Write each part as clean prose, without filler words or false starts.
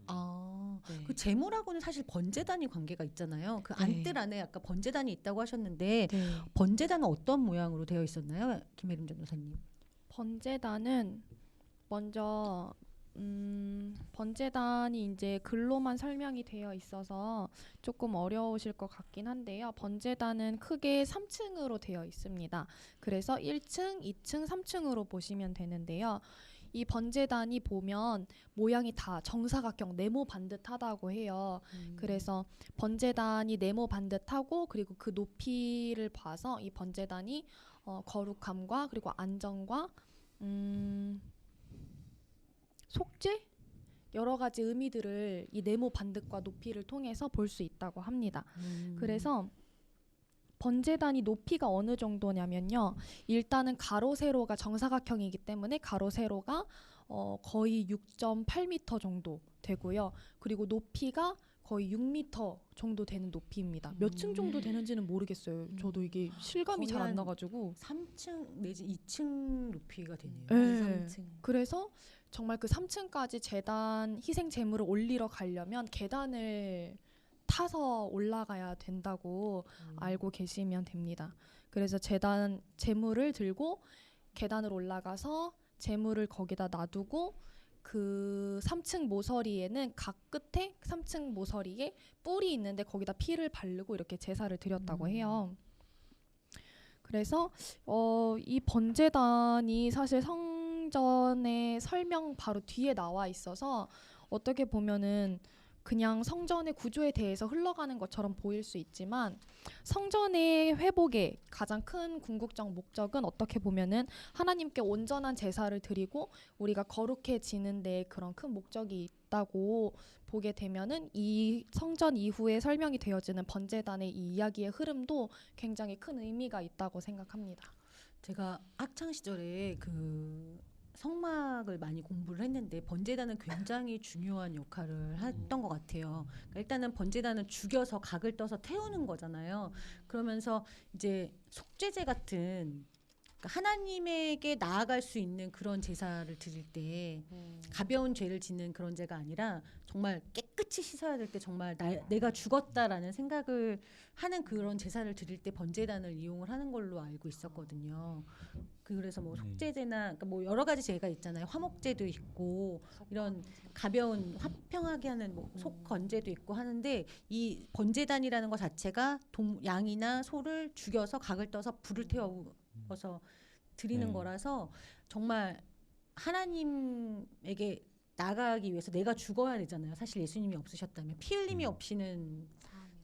네. 그 재물하고는 사실 번제단이 관계가 있잖아요. 그 네. 안뜰 안에 아까 번제단이 있다고 하셨는데 네. 번제단은 어떤 모양으로 되어 있었나요, 김혜림 전도사님? 번제단은 먼저 번제단이 이제 글로만 설명이 되어 있어서 조금 어려우실 것 같긴 한데요. 번제단은 크게 3층으로 되어 있습니다. 그래서 1층, 2층, 3층으로 보시면 되는데요. 이 번제단이 보면 모양이 다 정사각형 네모 반듯하다고 해요. 그래서 번제단이 네모 반듯하고 그리고 그 높이를 봐서 이 번제단이 거룩함과 그리고 안정과 속죄? 여러 가지 의미들을 이 네모 반듯과 높이를 통해서 볼 수 있다고 합니다. 그래서 번제단이 높이가 어느 정도냐면요. 일단은 가로 세로가 정사각형이기 때문에 가로 세로가 거의 6.8m 정도 되고요. 그리고 높이가 거의 6m 정도 되는 높이입니다. 몇 층 정도 되는지는 모르겠어요. 저도 이게 실감이 거의 잘 안 한 나가지고. 3층 내지 2층 높이가 되네요. 네. 3층. 그래서 정말 그 3층까지 제단 희생 제물을 올리러 가려면 계단을 타서 올라가야 된다고 알고 계시면 됩니다. 그래서 제단 제물을 들고 계단을 올라가서 제물을 거기다 놔두고 그 3층 모서리에는 각 끝에 3층 모서리에 뿔이 있는데 거기다 피를 바르고 이렇게 제사를 드렸다고 해요. 그래서 이 번제단이 사실 성전의 설명 바로 뒤에 나와 있어서 어떻게 보면은 그냥 성전의 구조에 대해서 흘러가는 것처럼 보일 수 있지만 성전의 회복의 가장 큰 궁극적 목적은 어떻게 보면은 하나님께 온전한 제사를 드리고 우리가 거룩해지는 데 그런 큰 목적이 있다고 보게 되면은 이 성전 이후에 설명이 되어지는 번제단의 이 이야기의 흐름도 굉장히 큰 의미가 있다고 생각합니다. 제가 학창 시절에 그 성막을 많이 공부를 했는데 번제단은 굉장히 중요한 역할을 했던 것 같아요. 그러니까 일단은 번제단은 죽여서 각을 떠서 태우는 거잖아요. 그러면서 이제 속죄제 같은 그러니까 하나님에게 나아갈 수 있는 그런 제사를 드릴 때 가벼운 죄를 짓는 그런 죄가 아니라 정말 깨끗이 씻어야 될 때 정말 내가 죽었다라는 생각을 하는 그런 제사를 드릴 때 번제단을 이용을 하는 걸로 알고 있었거든요. 그래서 뭐 속죄제나 그러니까 뭐 여러 가지 제가 있잖아요. 화목제도 있고 이런 가벼운 화평하게 하는 뭐 속건제도 있고 하는데 이 번제단이라는 것 자체가 양이나 소를 죽여서 각을 떠서 불을 태워서 드리는 거라서 정말 하나님에게 나가기 위해서 내가 죽어야 되잖아요. 사실 예수님이 없으셨다면 피 흘림이 없이는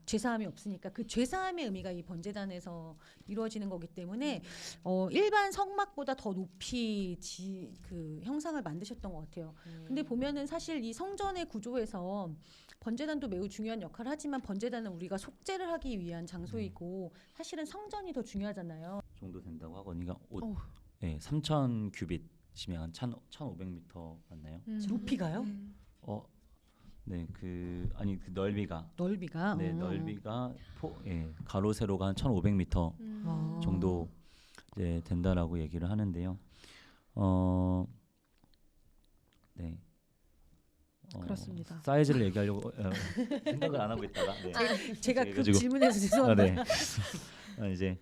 죄사함이 없으니까 그 죄사함의 의미가 이 번제단에서 이루어지는 거기 때문에 일반 성막보다 더 높이 그 형상을 만드셨던 것 같아요. 근데 보면은 사실 이 성전의 구조에서 번제단도 매우 중요한 역할을 하지만 번제단은 우리가 속죄를 하기 위한 장소이고 사실은 성전이 더 중요하잖아요. 정도 된다고 하거든요. 네, 3,000 큐빗이면 한 1,500m 맞나요? 높이가요? 네, 그 넓이가 네, 넓이가 넓이가 가로 세로가 한 1,500m 정도 이제 된다라고 얘기를 하는데요. 네. 그렇습니다. 사이즈를 얘기하려고 생각을 안 하고 있다가 제가 그 그래가지고- 질문해서 죄송합니다. 네. 이제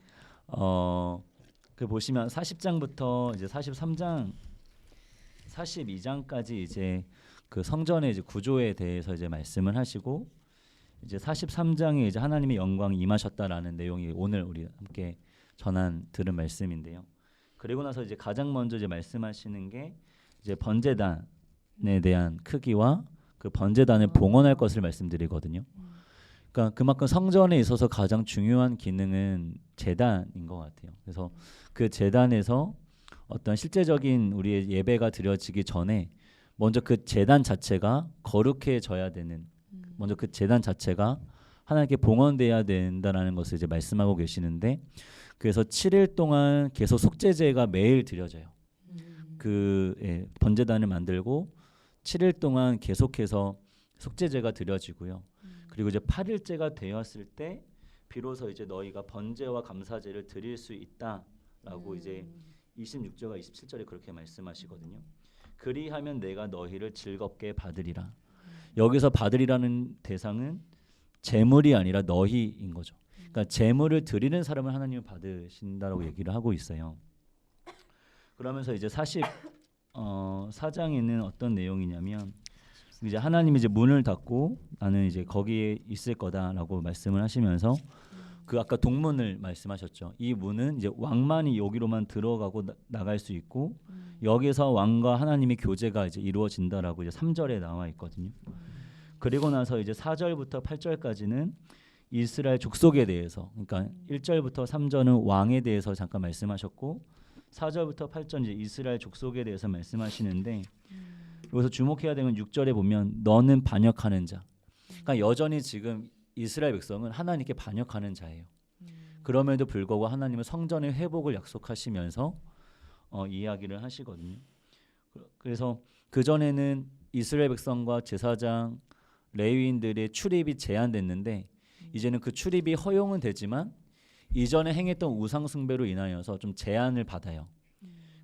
그 보시면 40장부터 이제 43장, 42장까지 이제 그 성전의 이제 구조에 대해서 이제 말씀을 하시고 이제 43장에 이제 하나님의 영광이 임하셨다라는 내용이 오늘 우리 함께 들은 말씀인데요. 그리고 나서 이제 가장 먼저 이제 말씀하시는 게 이제 번제단에 대한 크기와 그 번제단을 봉헌할 것을 말씀드리거든요. 그러니까 그만큼 성전에 있어서 가장 중요한 기능은 제단인 것 같아요. 그래서 그 제단에서 어떤 실제적인 우리의 예배가 드려지기 전에 먼저 그 제단 자체가 거룩해져야 되는, 먼저 그 제단 자체가 하나님께 봉헌돼야 된다라는 것을 이제 말씀하고 계시는데, 그래서 7일 동안 계속 속죄제가 매일 드려져요. 그 번제단을 만들고 7일 동안 계속해서 속죄제가 드려지고요. 그리고 이제 8일째가 되었을 때 비로소 이제 너희가 번제와 감사제를 드릴 수 있다라고 이제 26절과 27절에 그렇게 말씀하시거든요. 그리하면 내가 너희를 즐겁게 받으리라. 여기서 받으리라는 대상은 재물이 아니라 너희인 거죠. 그러니까 재물을 드리는 사람을 하나님은 받으신다라고 얘기를 하고 있어요. 그러면서 이제 44장에는 어떤 내용이냐면 이제 하나님이 이제 문을 닫고 나는 이제 거기에 있을 거다라고 말씀을 하시면서 그 아까 동문을 말씀하셨죠. 이 문은 이제 왕만이 여기로만 들어가고 나갈 수 있고 여기서 왕과 하나님의 교제가 이제 이루어진다라고 이제 3절에 나와 있거든요. 그리고 나서 이제 4절부터 8절까지는 이스라엘 족속에 대해서, 그러니까 1절부터 3절은 왕에 대해서 잠깐 말씀하셨고 4절부터 8절 이제 이스라엘 족속에 대해서 말씀하시는데 여기서 주목해야 되는 6절에 보면 너는 반역하는 자. 그러니까 여전히 지금 이스라엘 백성은 하나님께 반역하는 자예요. 그럼에도 불구하고 하나님은 성전의 회복을 약속하시면서 이야기를 하시거든요. 그래서 그 전에는 이스라엘 백성과 제사장, 레위인들의 출입이 제한됐는데 이제는 그 출입이 허용은 되지만 이전에 행했던 우상 숭배로 인하여서 좀 제한을 받아요.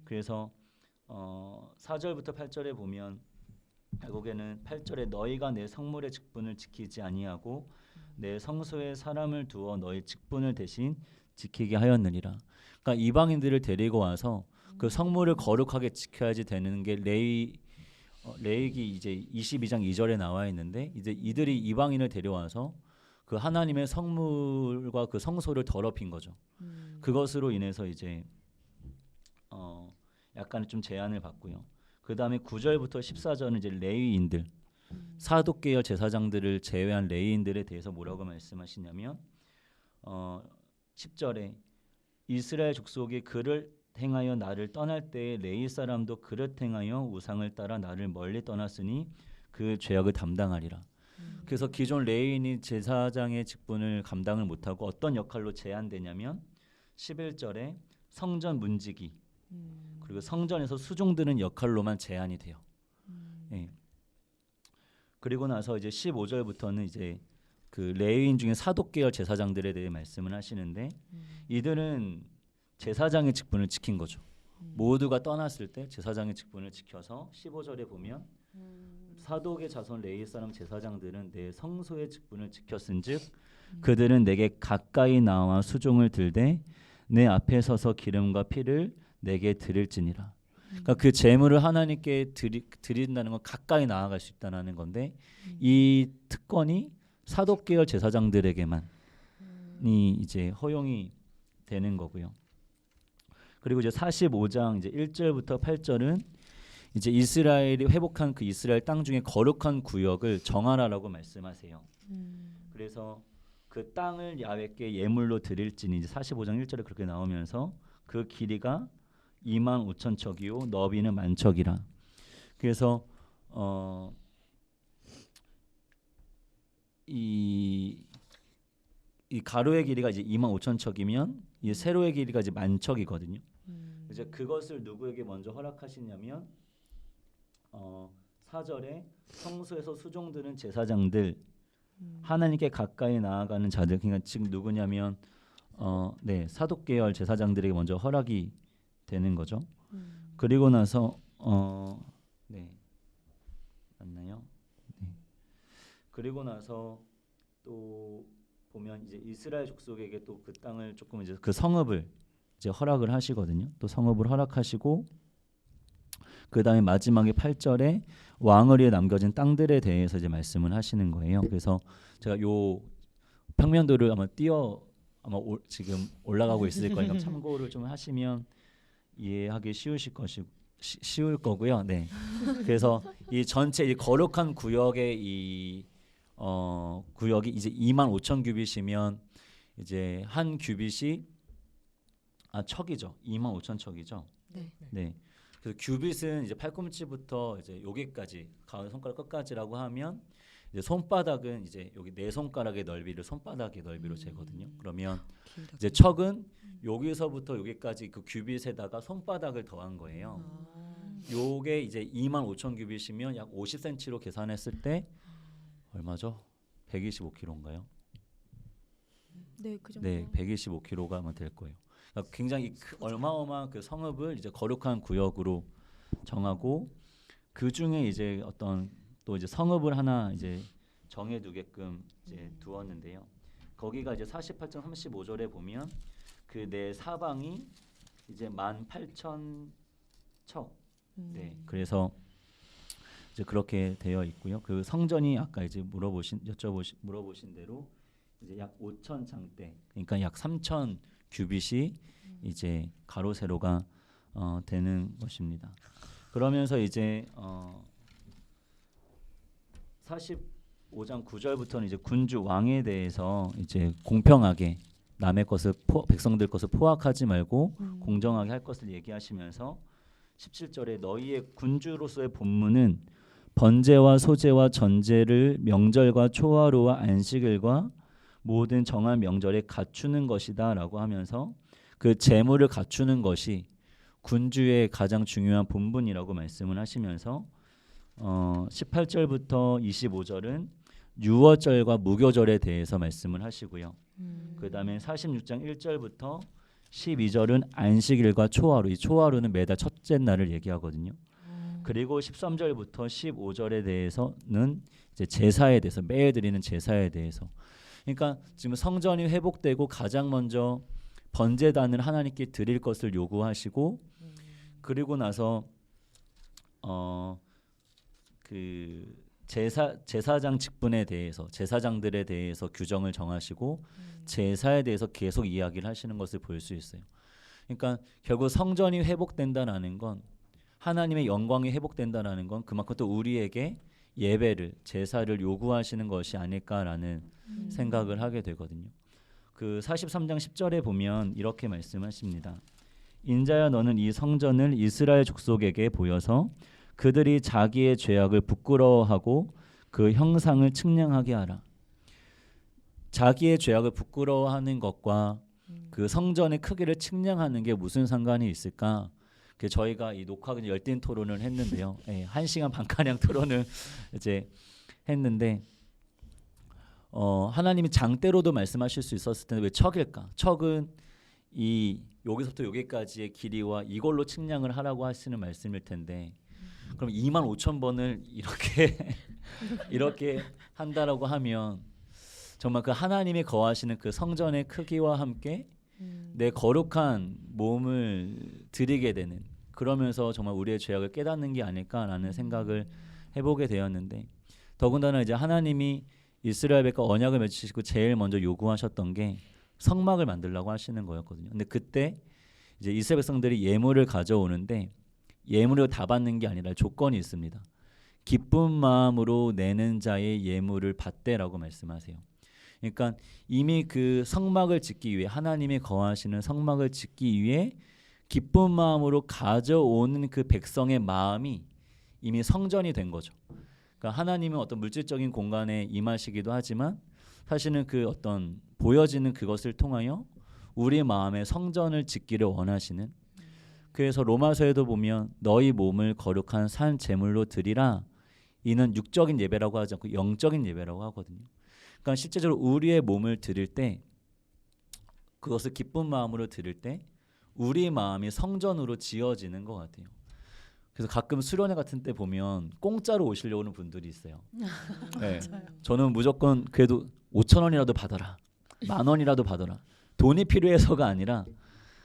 그래서 4절부터 8절에 보면 결국에는 8절에 너희가 내 성물의 직분을 지키지 아니하고 내 성소에 사람을 두어 너희 직분을 대신 지키게 하였느니라. 그러니까 이방인들을 데리고 와서 그 성물을 거룩하게 지켜야지 되는 게 레위기 이제 22장 2절에 나와 있는데 이제 이들이 이방인을 데려와서 그 하나님의 성물과 그 성소를 더럽힌 거죠. 그것으로 인해서 이제 약간 좀 제한을 받고요. 그 다음에 9절부터 14절은 이제 레위인들, 사독 계열 제사장들을 제외한 레위인들에 대해서 뭐라고 말씀하시냐면 10절에 이스라엘 족속이 그를 행하여 나를 떠날 때에 레위 사람도 그릇 행하여 우상을 따라 나를 멀리 떠났으니 그 죄악을 담당하리라. 그래서 기존 레위인이 제사장의 직분을 감당을 못하고 어떤 역할로 제한되냐면 11절에 성전 문지기 그리고 성전에서 수종드는 역할로만 제한이 돼요. 예. 그리고 나서 이제 15절부터는 이제 그 레위인 중에 사독 계열 제사장들에 대해 말씀을 하시는데 이들은 제사장의 직분을 지킨 거죠. 모두가 떠났을 때 제사장의 직분을 지켜서 15절에 보면 사독의 자손 레위 사람 제사장들은 내 성소의 직분을 지켰은즉 그들은 내게 가까이 나와 수종을 들되 내 앞에 서서 기름과 피를 내게 드릴지니라. 그러니까 그 제물을 하나님께 드린다는 건 가까이 나아갈 수 있다는 건데 이 특권이 사독 계열 제사장들에게만이 이제 허용이 되는 거고요. 그리고 이제 45장 이제 1절부터 8절은 이제 이스라엘이 회복한 그 이스라엘 땅 중에 거룩한 구역을 정하라라고 말씀하세요. 그래서 그 땅을 야훼께 예물로 드릴지니 이제 45장 1절에 그렇게 나오면서 그 길이가 25,000척이요 너비는 10,000척이라. 그래서 이 가로의 길이가 이제 25,000척이면 이 세로의 길이가 이제 10,000척이거든요. 이제 그것을 누구에게 먼저 허락하시냐면 4절에 성소에서 수종드는 제사장들 하나님께 가까이 나아가는 자들, 그러니까 지금 누구냐면 사독 계열 제사장들에게 먼저 허락이 되는 거죠. 그리고 나서 맞나요? 네. 그리고 나서 또 보면 이제 이스라엘 족속에게 또 그 땅을 조금 이제 그 성읍을 이제 허락을 하시거든요. 또 성읍을 허락하시고 그 다음에 마지막에 8절에 왕을 위해 남겨진 땅들에 대해서 이제 말씀을 하시는 거예요. 그래서 제가 요 평면도를 지금 올라가고 있을 거니까 참고를 좀 하시면 이해하기 쉬울 거고요. 네. 그래서 이 전체 이 거룩한 구역의 이 구역이 이제 25,000규빗이면 이제 한 규빗이 척이죠. 25,000척이죠. 네. 네. 그래서 규빗은 이제 팔꿈치부터 이제 여기까지 가운데 손가락 끝까지라고 하면 이제 손바닥은 이제 여기 네 손가락의 넓이를 손바닥의 넓이로 재거든요. 그러면 이제 척은 여기서부터 여기까지 그 규빗에다가 손바닥을 더한 거예요. 요게 이제 25,000규빗이면 약 50cm로 계산했을 때 얼마죠? 125kg인가요? 네, 그 정도. 네, 125kg가 아마 될 거예요. 그러니까 굉장히 어마어마한 그 성읍을 이제 거룩한 구역으로 정하고 그 중에 이제 어떤 또 이제 성읍을 하나 이제 정해두게끔 이제 두었는데요. 거기가 이제 48장 35절에 보면 그 내 사방이 이제 18,000척. 네, 그래서 이제 그렇게 되어 있고요. 그 성전이 아까 이제 물어보신 대로 이제 약 5,000 장대, 그러니까 약 3,000 규빗이 이제 가로 세로가 되는 것입니다. 그러면서 이제 45장 9절부터는 이제 군주 왕에 대해서 이제 공평하게 남의 것을 백성들 것을 포악하지 말고 공정하게 할 것을 얘기하시면서 17절에 너희의 군주로서의 본문은 번제와 소제와 전제를 명절과 초하루와 안식일과 모든 정한 명절에 갖추는 것이다라고 하면서 그 제물을 갖추는 것이 군주의 가장 중요한 본분이라고 말씀을 하시면서 18절부터 25절은 유월절과 무교절에 대해서 말씀을 하시고요. 그 다음에 46장 1절부터 12절은 안식일과 초하루, 이 초하루는 매달 첫째 날을 얘기하거든요. 그리고 13절부터 15절에 대해서는 이제 제사에 대해서 매일 드리는 제사에 대해서, 그러니까 지금 성전이 회복되고 가장 먼저 번제단을 하나님께 드릴 것을 요구하시고, 그리고 나서 그 제사장 직분에 대해서 제사장들에 대해서 규정을 정하시고 제사에 대해서 계속 이야기를 하시는 것을 볼 수 있어요. 그러니까 결국 성전이 회복된다라는 건, 하나님의 영광이 회복된다라는 건 그만큼 또 우리에게 예배를, 제사를 요구하시는 것이 아닐까라는 생각을 하게 되거든요. 그 43장 10절에 보면 이렇게 말씀하십니다. 인자야 너는 이 성전을 이스라엘 족속에게 보여서 그들이 자기의 죄악을 부끄러워하고 그 형상을 측량하게 하라. 자기의 죄악을 부끄러워하는 것과 그 성전의 크기를 측량하는 게 무슨 상관이 있을까? 그 저희가 이 녹화 열띤 토론을 했는데요. 1시간 반가량 토론을 이제 했는데 하나님이 장대로도 말씀하실 수 있었을 텐데 왜 척일까? 척은 이 여기서부터 여기까지의 길이와 이걸로 측량을 하라고 하시는 말씀일 텐데, 그럼 25,000번을 이렇게 한다라고 하면 정말 그 하나님이 거하시는 그 성전의 크기와 함께 내 거룩한 몸을 드리게 되는, 그러면서 정말 우리의 죄악을 깨닫는 게 아닐까라는 생각을 해보게 되었는데, 더군다나 이제 하나님이 이스라엘 백과 언약을 맺으시고 제일 먼저 요구하셨던 게 성막을 만들라고 하시는 거였거든요. 근데 그때 이제 이스라엘 백성들이 예물을 가져오는데 예물을 다 받는 게 아니라 조건이 있습니다. 기쁜 마음으로 내는 자의 예물을 받되라고 말씀하세요. 그러니까 이미 그 성막을 짓기 위해, 하나님이 거하시는 성막을 짓기 위해 기쁜 마음으로 가져오는 그 백성의 마음이 이미 성전이 된 거죠. 그러니까 하나님은 어떤 물질적인 공간에 임하시기도 하지만 사실은 그 어떤 보여지는 그것을 통하여 우리 마음의 성전을 짓기를 원하시는, 그래서 로마서에도 보면 너희 몸을 거룩한 산 제물로 드리라, 이는 육적인 예배라고 하지 않고 영적인 예배라고 하거든요. 그러니까 실제적으로 우리의 몸을 드릴 때, 그것을 기쁜 마음으로 드릴 때 우리 마음이 성전으로 지어지는 것 같아요. 그래서 가끔 수련회 같은 때 보면 공짜로 오시려고 하는 분들이 있어요. 네. 저는 무조건 그래도 5,000원이라도 받아라, 10,000원이라도 받아라, 돈이 필요해서가 아니라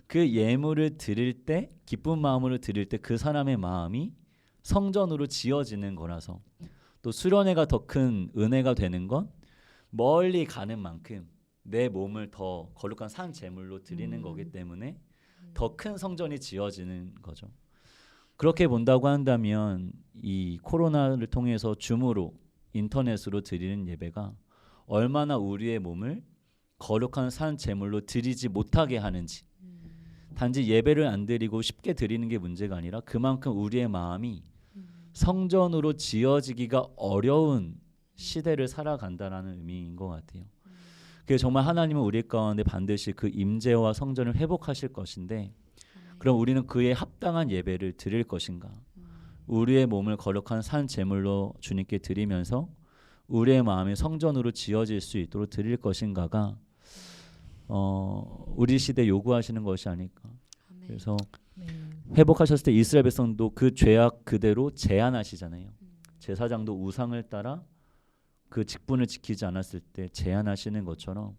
그 예물을 드릴 때, 기쁜 마음으로 드릴 때 그 사람의 마음이 성전으로 지어지는 거라서, 또 수련회가 더 큰 은혜가 되는 건 멀리 가는 만큼 내 몸을 더 거룩한 산 제물로 드리는 거기 때문에 더 큰 성전이 지어지는 거죠. 그렇게 본다고 한다면 이 코로나를 통해서 줌으로, 인터넷으로 드리는 예배가 얼마나 우리의 몸을 거룩한 산 제물로 드리지 못하게 하는지, 단지 예배를 안 드리고 쉽게 드리는 게 문제가 아니라 그만큼 우리의 마음이 성전으로 지어지기가 어려운 시대를 살아간다라는 의미인 것 같아요. 그래서 정말 하나님은 우리 가운데 반드시 그 임재와 성전을 회복하실 것인데, 그럼 우리는 그에 합당한 예배를 드릴 것인가? 우리의 몸을 거룩한 산 제물로 주님께 드리면서 우리의 마음이 성전으로 지어질 수 있도록 드릴 것인가가 우리 시대 요구하시는 것이 아닐까. 그래서 회복하셨을 때 이스라엘 백성도 그 죄악 그대로 제한하시잖아요. 제사장도 우상을 따라 그 직분을 지키지 않았을 때 제한하시는 것처럼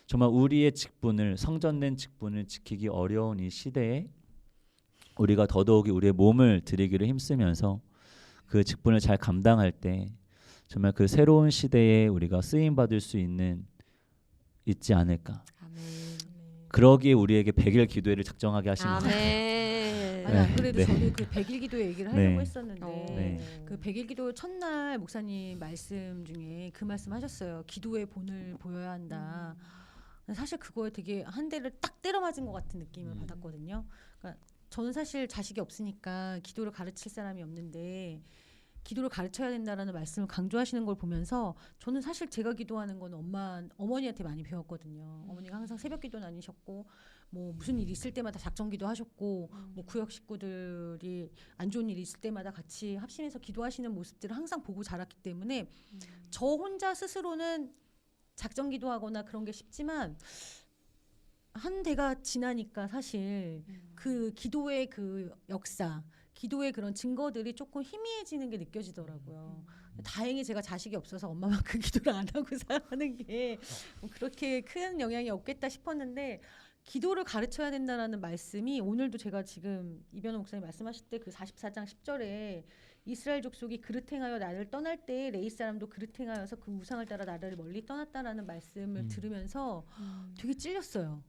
정말 우리의 직분을 성전된 직분을 지키기 어려운 이 시대에 우리가 더더욱이 우리의 몸을 드리기를 힘쓰면서 그 직분을 잘 감당할 때 정말 그 새로운 시대에 우리가 쓰임 받을 수 있지 않을까. 아멘. 그러기에 우리에게 100일 기도회를 작정하게 하신 거예요. 아멘. 아니, 안 그래도 네. 저도 그 100일 기도 얘기를 하려고 네. 했었는데 네. 그 100일 기도 첫날 목사님 말씀 중에 그 말씀 하셨어요. 기도의 본을 보여야 한다. 사실 그거에 되게 한 대를 딱 때려 맞은 것 같은 느낌을 받았거든요. 그러니까 저는 사실 자식이 없으니까 기도를 가르칠 사람이 없는데 기도를 가르쳐야 된다라는 말씀을 강조하시는 걸 보면서 저는 사실 제가 기도하는 건 어머니한테 많이 배웠거든요. 어머니가 항상 새벽 기도 다니셨고 뭐 무슨 일이 있을 때마다 작정 기도하셨고 뭐 구역 식구들이 안 좋은 일이 있을 때마다 같이 합심해서 기도하시는 모습들을 항상 보고 자랐기 때문에 저 혼자 스스로는 작정 기도하거나 그런 게 쉽지만 한 대가 지나니까 사실 그 기도의 그 역사, 기도의 그런 증거들이 조금 희미해지는 게 느껴지더라고요. 다행히 제가 자식이 없어서 엄마만큼 기도를 안 하고 사는 게 뭐 그렇게 큰 영향이 없겠다 싶었는데 기도를 가르쳐야 된다라는 말씀이 오늘도 제가 지금 이변호 목사님 말씀하실 때 그 44장 10절에 이스라엘 족속이 그릇 행하여 나를 떠날 때 레위 사람도 그릇 행하여서 그 우상을 따라 나를 멀리 떠났다라는 말씀을 들으면서 되게 찔렸어요.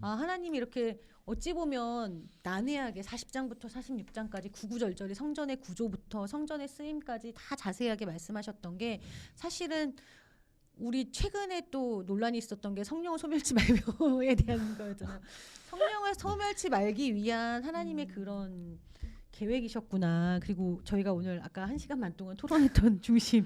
아, 하나님이 이렇게 어찌 보면 난해하게 40장부터 46장까지 구구절절히 성전의 구조부터 성전의 쓰임까지 다 자세하게 말씀하셨던 게 사실은 우리 최근에 또 논란이 있었던 게 성령을 소멸치 말며에 대한 거였잖아요. 성령을 소멸치 말기 위한 하나님의 그런 계획이셨구나. 그리고 저희가 오늘 아까 1시간 반 동안 토론했던 중심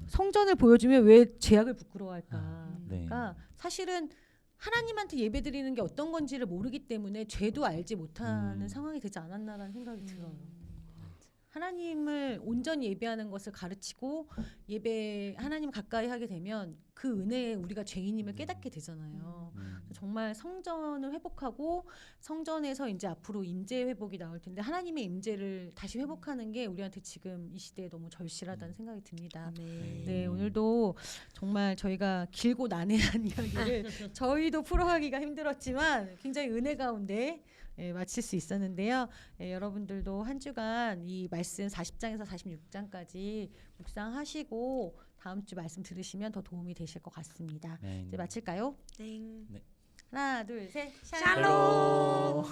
성전을 보여주면 왜 죄악을 부끄러워할까. 네. 그러니까 사실은 하나님한테 예배드리는 게 어떤 건지를 모르기 때문에 죄도 알지 못하는 상황이 되지 않았나라는 생각이 들어요. 하나님을 온전히 예배하는 것을 가르치고 하나님 가까이 하게 되면 그 은혜에 우리가 죄인임을 깨닫게 되잖아요. 정말 성전을 회복하고 성전에서 이제 앞으로 임재 회복이 나올 텐데 하나님의 임재를 다시 회복하는 게 우리한테 지금 이 시대에 너무 절실하다는 생각이 듭니다. 네, 오늘도 정말 저희가 길고 난해한 이야기를 저희도 풀어가기가 힘들었지만 굉장히 은혜 가운데 마칠 수 있었는데요. 여러분들도 한 주간 이 말씀 40장에서 46장까지 묵상하시고 다음 주 말씀 들으시면 더 도움이 되실 것 같습니다. 네. 이제 마칠까요? 네. 하나, 둘, 셋. 샬롬.